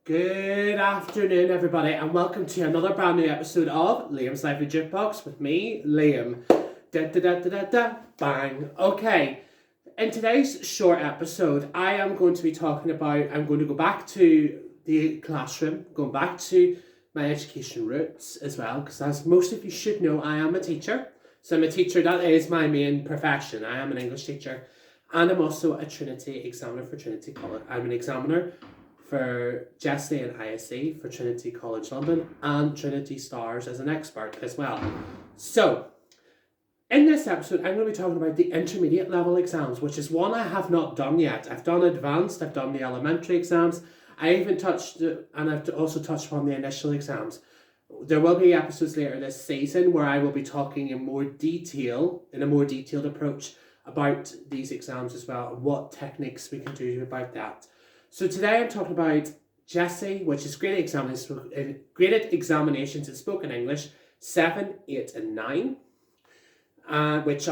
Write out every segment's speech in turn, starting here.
Good afternoon, everybody, and welcome to another brand new episode of Liam's Life with Jukebox with me, Liam. Bang. Okay, in today's short episode, I'm going to go back to the classroom, going back to my education roots as well, because as most of you should know, I am a teacher. So I'm a teacher, that is my main profession. I am an English teacher, and I'm also a Trinity examiner for Trinity College. I'm an examiner for GESE and ISE for Trinity College London and Trinity Stars as an expert as well. So, in this episode, I'm going to be talking about the intermediate level exams, which is one I have not done yet. I've done advanced, I've done the elementary exams, I've also touched upon the initial exams. There will be episodes later this season where I will be talking in a more detailed approach about these exams as well, and what techniques we can do about that. So today I'm talking about GESE, which is graded examinations in spoken English 7, 8 and 9, which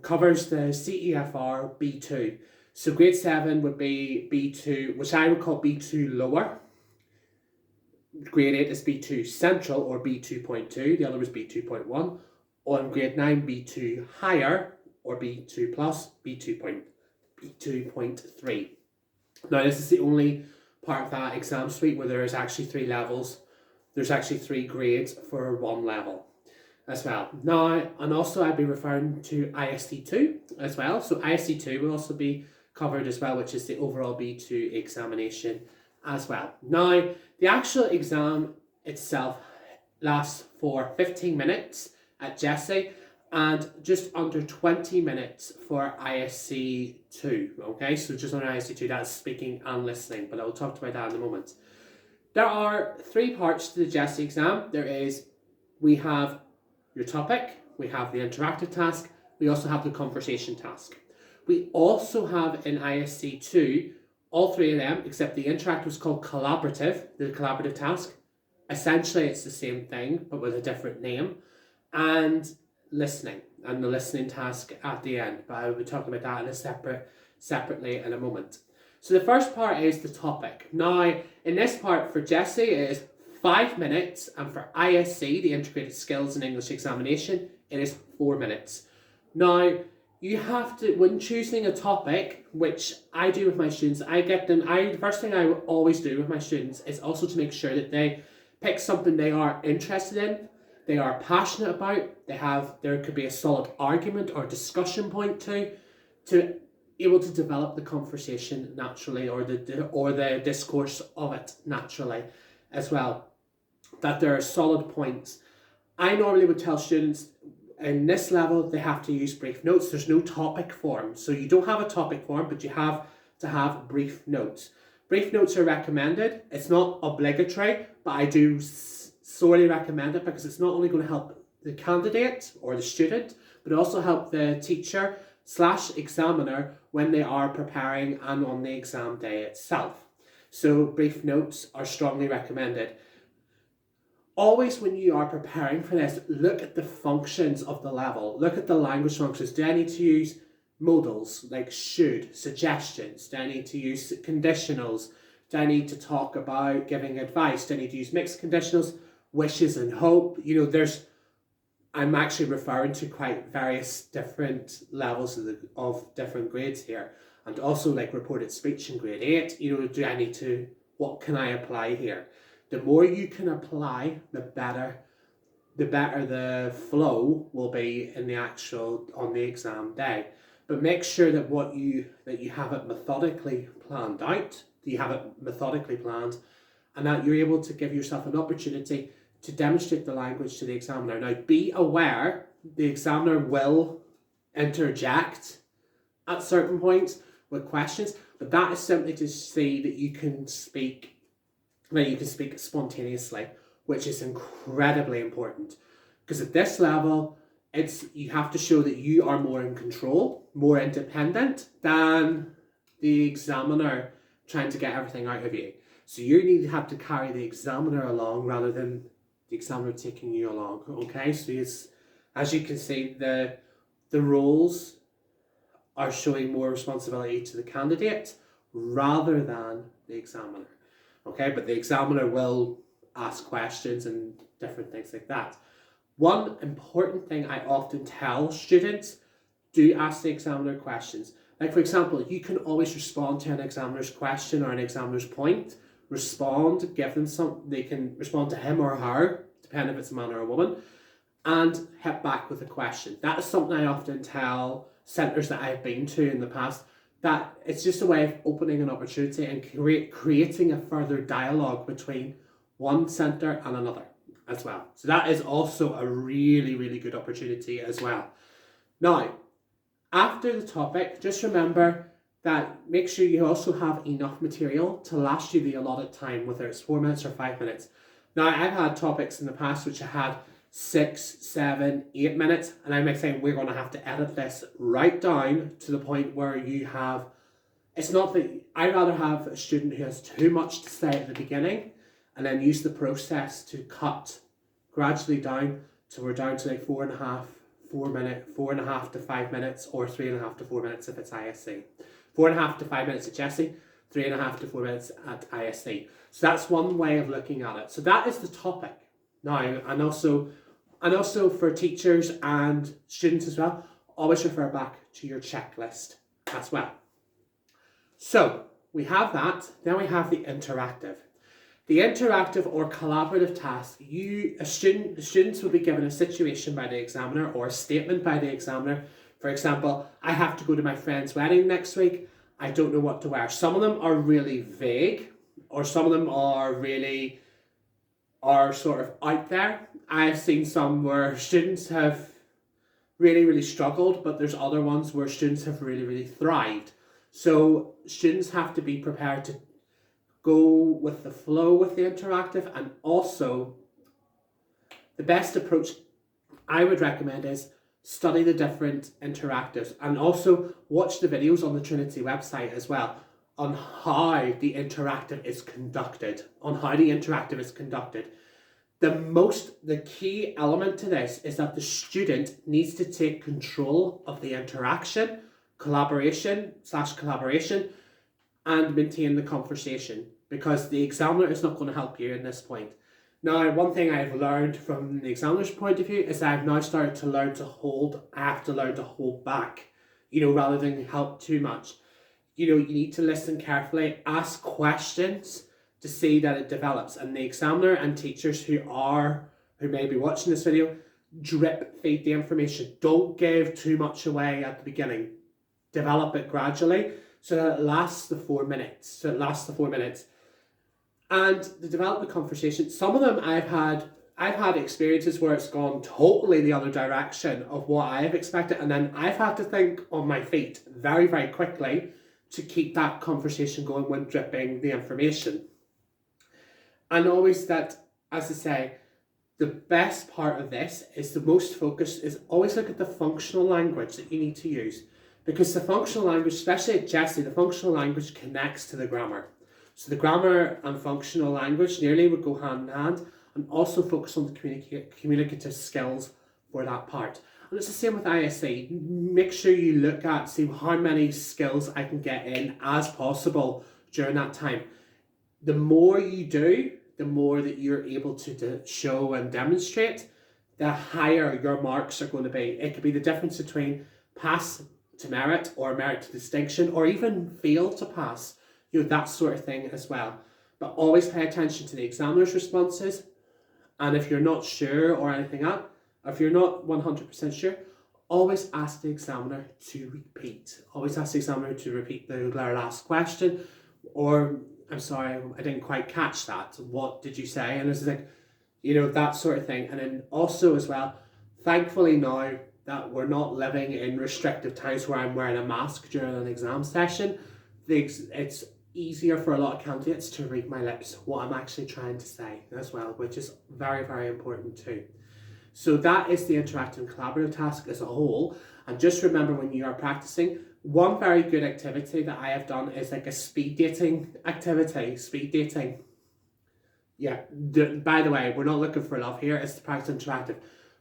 covers the CEFR B2. So grade 7 would be B2, which I would call B2 lower. Grade 8 is B2 central or B2.2, the other was B2.1. On grade 9, B2 higher or B2 plus, B2.3. Now this is the only part of that exam suite where there is actually 3 levels. There's actually 3 grades for one level as well. Now, and also I'll be referring to IST2 as well. So IST2 will also be covered as well, which is the overall B2 examination as well. Now, the actual exam itself lasts for 15 minutes at GESE and just under 20 minutes for ISC2, okay? So just under ISC2, that's speaking and listening, but I'll talk about that in a moment. There are 3 parts to the GESE exam. We have your topic, we have the interactive task, we also have the conversation task. We also have in ISC2, all 3 of them, except the interactive is called collaborative, the collaborative task. Essentially, it's the same thing, but with a different name. And listening, and the listening task at the end, but I will be talking about that separately in a moment. So the first part is the topic. Now, in this part for GESE, it is 5 minutes, and for ISC, the Integrated Skills in English Examination, it is 4 minutes. Now, you have to, when choosing a topic, which I do with my students, the first thing I always do with my students is also to make sure that they pick something they are interested in, they are passionate about, there could be a solid argument or discussion point to able to develop the conversation naturally, or the discourse of it naturally as well. That there are solid points. I normally would tell students in this level they have to use brief notes. There's no topic form. So you don't have a topic form, but you have to have brief notes. Brief notes are recommended. It's not obligatory, but I do sorely recommend it because it's not only going to help the candidate or the student, but also help the teacher / examiner when they are preparing and on the exam day itself. So brief notes are strongly recommended. Always when you are preparing for this, look at the functions of the level. Look at the language functions. Do I need to use modals like should, suggestions? Do I need to use conditionals? Do I need to talk about giving advice? Do I need to use mixed conditionals? Wishes and hope. I'm actually referring to quite various different levels of different grades here, and also like reported speech in grade 8. What can I apply here? The more you can apply, the better the flow will be on the exam day. But make sure that you have it methodically planned out, and that you're able to give yourself an opportunity to demonstrate the language to the examiner. Now, be aware the examiner will interject at certain points with questions, but that is simply to see that you can speak spontaneously, which is incredibly important. Because at this level, you have to show that you are more in control, more independent than the examiner trying to get everything out of you. So you have to carry the examiner along rather than the examiner taking you along. Okay, so as you can see, the roles are showing more responsibility to the candidate, rather than the examiner. Okay, but the examiner will ask questions and different things like that. One important thing I often tell students, do ask the examiner questions. Like, for example, you can always respond to an examiner's question or an examiner's point. Respond, give them some, they can respond to him or her, depending if it's a man or a woman, and hit back with a question. That is something I often tell centres that I've been to in the past, that it's just a way of opening an opportunity and creating a further dialogue between one centre and another as well. So that is also a really, really good opportunity as well. Now, after the topic, just remember that make sure you also have enough material to last you the allotted time, whether it's 4 minutes or 5 minutes. Now, I've had topics in the past which I had 6, 7, 8 minutes, and I'm saying we're going to have to edit this right down to the point where you have, it's not that, I'd rather have a student who has too much to say at the beginning and then use the process to cut gradually down till we're down to like 4.5 to 5 minutes, or 3.5 to 4 minutes if it's ISC. 4.5 to 5 minutes at GESE, 3.5 to 4 minutes at ISC. So that's one way of looking at it. So that is the topic. Now, and also for teachers and students as well, always refer back to your checklist as well. So we have that, then we have the interactive. The interactive or collaborative task, students will be given a situation by the examiner or a statement by the examiner. For example, I have to go to my friend's wedding next week. I don't know what to wear. Some of them are really vague, or some of them are sort of out there. I've seen some where students have really, really struggled, but there's other ones where students have really, really thrived. So students have to be prepared to go with the flow with the interactive, and also the best approach I would recommend is study the different interactives and also watch the videos on the Trinity website as well on how the interactive is conducted, The key element to this is that the student needs to take control of the interaction, collaboration, and maintain the conversation, because the examiner is not going to help you in this point. Now, one thing I've learned from the examiner's point of view is I've now started to learn to hold back, rather than help too much. You need to listen carefully, ask questions to see that it develops. And the examiner and teachers who may be watching this video, drip feed the information. Don't give too much away at the beginning. Develop it gradually so that it lasts the 4 minutes. And to develop the conversation, some of them I've had experiences where it's gone totally the other direction of what I have expected, and then I've had to think on my feet very, very quickly to keep that conversation going when dripping the information. And always that, as I say, the best part of this is the most focus is always look at the functional language that you need to use. Because the functional language, especially at GESE, the functional language connects to the grammar. So the grammar and functional language nearly would go hand in hand, and also focus on the communicative skills for that part. And it's the same with ISC. Make sure you look at, see how many skills I can get in as possible during that time. The more you do, the more that you're able to show and demonstrate, the higher your marks are going to be. It could be the difference between pass to merit or merit to distinction, or even fail to pass, that sort of thing as well. But always pay attention to the examiner's responses, and if you're not sure or anything else, if you're not 100% sure, always ask the examiner to repeat. Always ask the examiner to repeat their last question, or I'm sorry, I didn't quite catch that. What did you say? And it's like, that sort of thing. And then also as well, thankfully now that we're not living in restrictive times where I'm wearing a mask during an exam session, it's easier for a lot of candidates to read my lips, what I'm actually trying to say as well, which is very, very important too. So that is the interactive and collaborative task as a whole. And just remember, when you are practicing, one very good activity that I have done is like a speed dating activity. Speed dating. Yeah, by the way, we're not looking for love here. It's the practice interactive,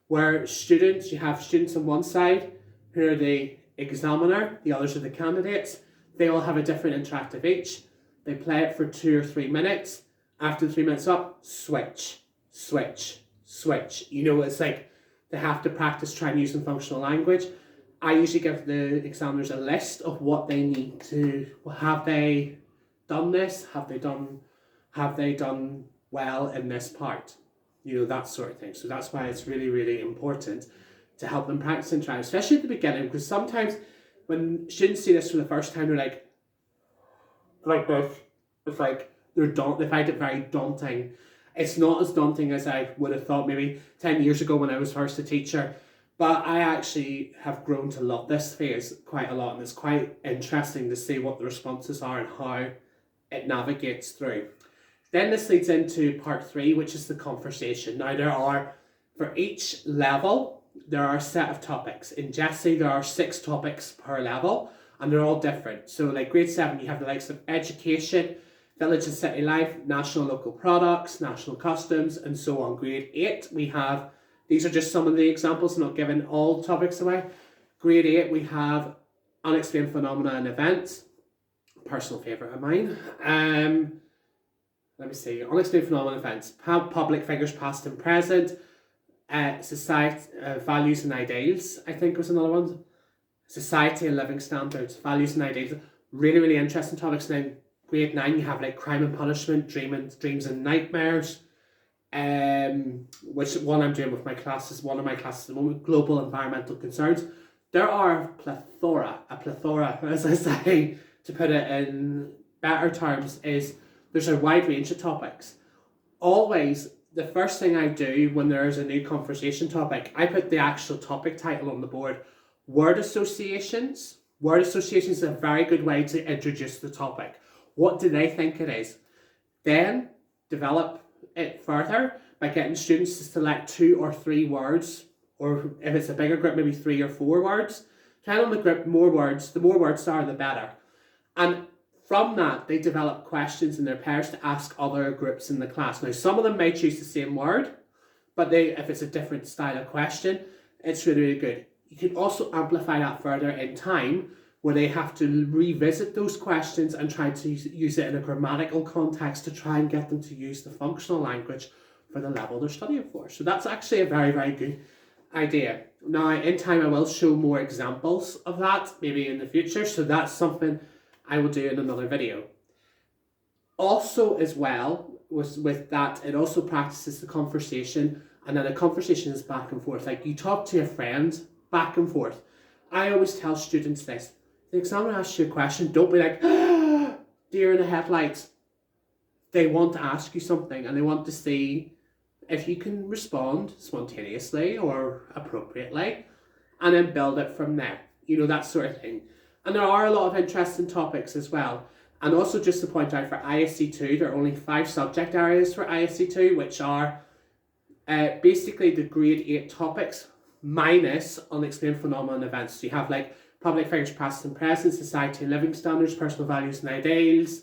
where you have students on one side who are the examiner, the others are the candidates. They all have a different interactive each. They play it for 2 or 3 minutes. After the 3 minutes up, switch, switch, switch. You know, it's like they have to practice trying using functional language. I usually give the examiners a list of what they need to, have they done this? Have they done well in this part? You know, that sort of thing. So that's why it's really, really important to help them practice and try, especially at the beginning, because sometimes when students see this for the first time, they're like this. It's like they find it very daunting. It's not as daunting as I would have thought maybe 10 years ago when I was first a teacher. But I actually have grown to love this phase quite a lot, and it's quite interesting to see what the responses are and how it navigates through. Then this leads into part 3, which is the conversation. Now for each level, there are a set of topics. In GESE, there are 6 topics per level, and they're all different. So like grade 7, you have the likes of education, village and city life, national local products, national customs, and so on. Grade 8, we have, these are just some of the examples, not giving all topics away. Grade 8, we have unexplained phenomena and events. Personal favourite of mine. Let me see. Unexplained phenomena and events. Public figures past and present. Society, values and ideals, I think was another one. Society and living standards. Values and ideals. Really, really interesting topics. Then grade 9, you have like crime and punishment, dreams and nightmares. Which one I'm doing with my classes, one of my classes at the moment, global environmental concerns. There are a plethora, as I say, to put it in better terms, is there's a wide range of topics. Always, the first thing I do when there is a new conversation topic, I put the actual topic title on the board. Word associations. Word associations is a very good way to introduce the topic. What do they think it is? Then develop it further by getting students to select 2 or 3 words, or if it's a bigger group, maybe 3 or 4 words. Depending on the group, the more words there are, the better. And from that, they develop questions in their pairs to ask other groups in the class. Now, some of them may choose the same word, but if it's a different style of question, it's really, really good. You can also amplify that further in time, where they have to revisit those questions and try to use it in a grammatical context to try and get them to use the functional language for the level they're studying for. So that's actually a very, very good idea. Now, in time, I will show more examples of that, maybe in the future. So that's something I will do in another video. Also, as well, with that, it also practices the conversation, and then a conversation is back and forth. Like you talk to a friend back and forth. I always tell students this. The examiner asks you a question, don't be like, deer in the headlights. They want to ask you something and they want to see if you can respond spontaneously or appropriately, and then build it from there. You know, that sort of thing. And there are a lot of interesting topics as well. And also just to point out, for ISC2, there are only 5 subject areas for ISC2, which are basically the grade 8 topics minus unexplained phenomena and events. So you have like public figures past and present, society and living standards, personal values and ideals,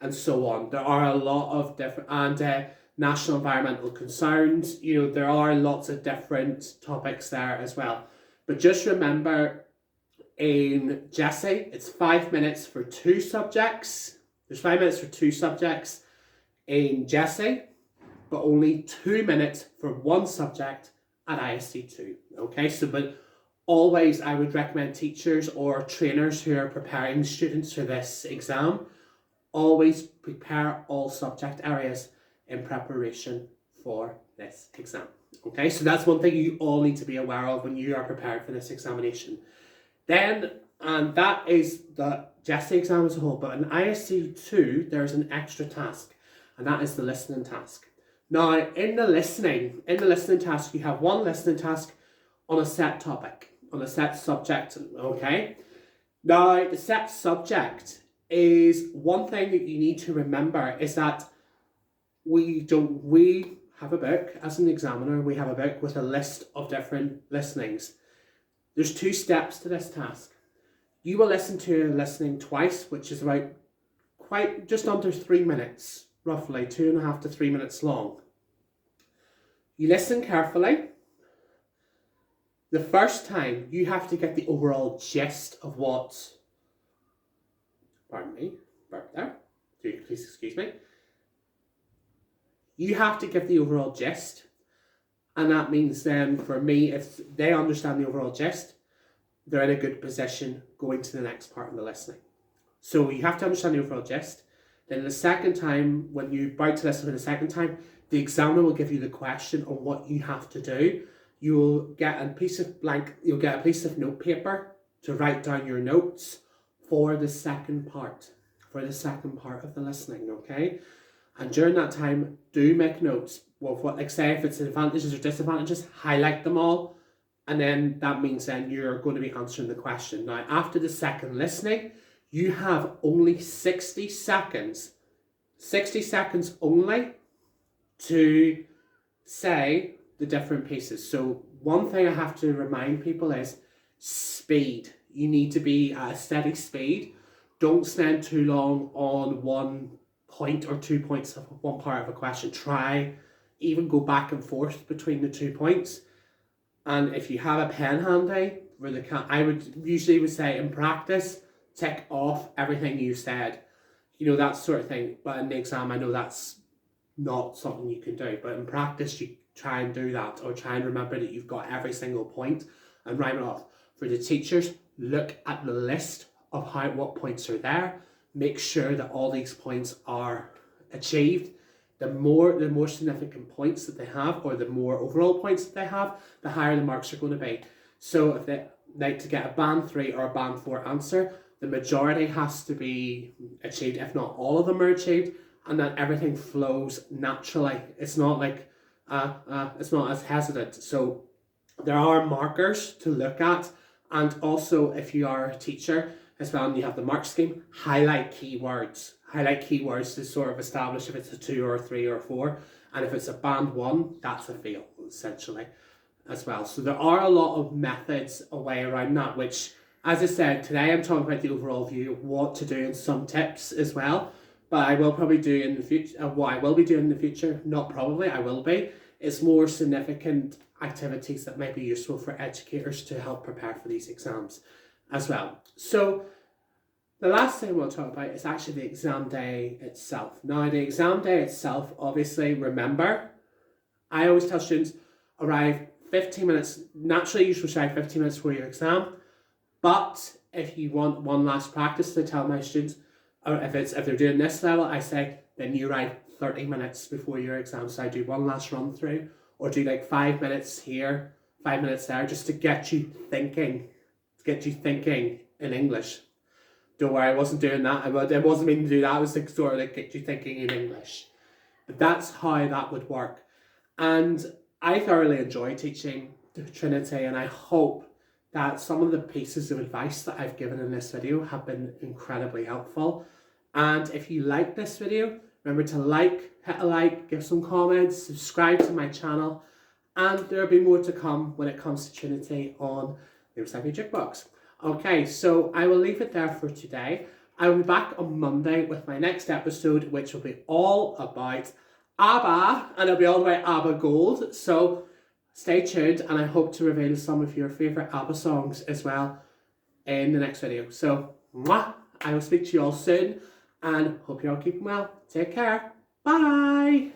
and so on. There are a lot of different, and national environmental concerns. You know, there are lots of different topics there as well. But just remember, in GESE, it's 5 minutes for 2 subjects. There's 5 minutes for 2 subjects in GESE, but only 2 minutes for 1 subject at ISC2. Okay, so but always I would recommend teachers or trainers who are preparing students for this exam, always prepare all subject areas in preparation for this exam. Okay, so that's one thing you all need to be aware of when you are preparing for this examination. Then, and that is the GESE exam as a whole, but in ISC2, there's an extra task, and that is the listening task. Now, in the listening task, you have one listening task on a set topic, on a set subject, okay? Now, the set subject is one thing that you need to remember is that we have a book, as an examiner, we have a book with a list of different listenings. There's 2 steps to this task. You will listen to listening twice, which is about just under 3 minutes, roughly 2.5 to 3 minutes long. You listen carefully. The first time, you have to get the overall gist of what pardon me, burp there, please excuse me. You have to give the overall gist, and that means then for me, if they understand the overall gist, they're in a good position going to the next part of the listening. So you have to understand the overall gist. Then the second time, when you about to listen for the second time, the examiner will give you the question on what you have to do. You'll get a piece of note paper to write down your notes for the second part of the listening, okay? And during that time, do make notes. Well, say if it's advantages or disadvantages, highlight them all. And then that means then you're going to be answering the question. Now, after the second listening, you have only 60 seconds only to say the different pieces. So one thing I have to remind people is speed. You need to be at a steady speed. Don't spend too long on 1 point or 2 points of one part of a question. Try even go back and forth between the 2 points. And if you have a pen handy, I would usually say in practice, tick off everything you said. That sort of thing. But in the exam, I know that's not something you can do. But in practice, you try and do that, or try and remember that you've got every single point and rhyme it off. For the teachers, look at the list of what points are there. Make sure that all these points are achieved. The more significant points that they have, or the more overall points that they have, the higher the marks are going to be. So if they like to get a band 3 or a band 4 answer, the majority has to be achieved, if not all of them are achieved, and then everything flows naturally. It's not like it's not as hesitant. So there are markers to look at, and also if you are a teacher as well and you have the mark scheme, highlight keywords. Highlight keywords to sort of establish if it's a 2 or a 3 or a 4, and if it's a band 1, that's a fail essentially as well. So there are a lot of methods a way around that, which, as I said, today I'm talking about the overall view of what to do and some tips as well. But I will probably do in the future, what I will be doing in the future, not probably, I will be, is more significant activities that may be useful for educators to help prepare for these exams as well. So the last thing we'll talk about is actually the exam day itself. Now, the exam day itself, obviously, remember, I always tell students, arrive 15 minutes, naturally you should arrive 15 minutes before your exam, but if you want one last practice, to tell my students, or if they're doing this level, I say, then you arrive 30 minutes before your exam. So I do one last run through, or do like 5 minutes here, 5 minutes there, just to get you thinking in English. Don't worry, I wasn't doing that. I wasn't meaning to do that. I was sort of like get you thinking in English. But that's how that would work. And I thoroughly enjoy teaching Trinity, and I hope that some of the pieces of advice that I've given in this video have been incredibly helpful. And if you like this video, remember to hit a like, give some comments, subscribe to my channel, and there'll be more to come when it comes to Trinity on the Recycling Jukebox. Okay, so I will leave it there for today. I will be back on Monday with my next episode, which will be all about ABBA, and it'll be all about ABBA Gold. So stay tuned, and I hope to reveal some of your favourite ABBA songs as well in the next video. So, I will speak to you all soon, and hope you're all keeping well. Take care. Bye.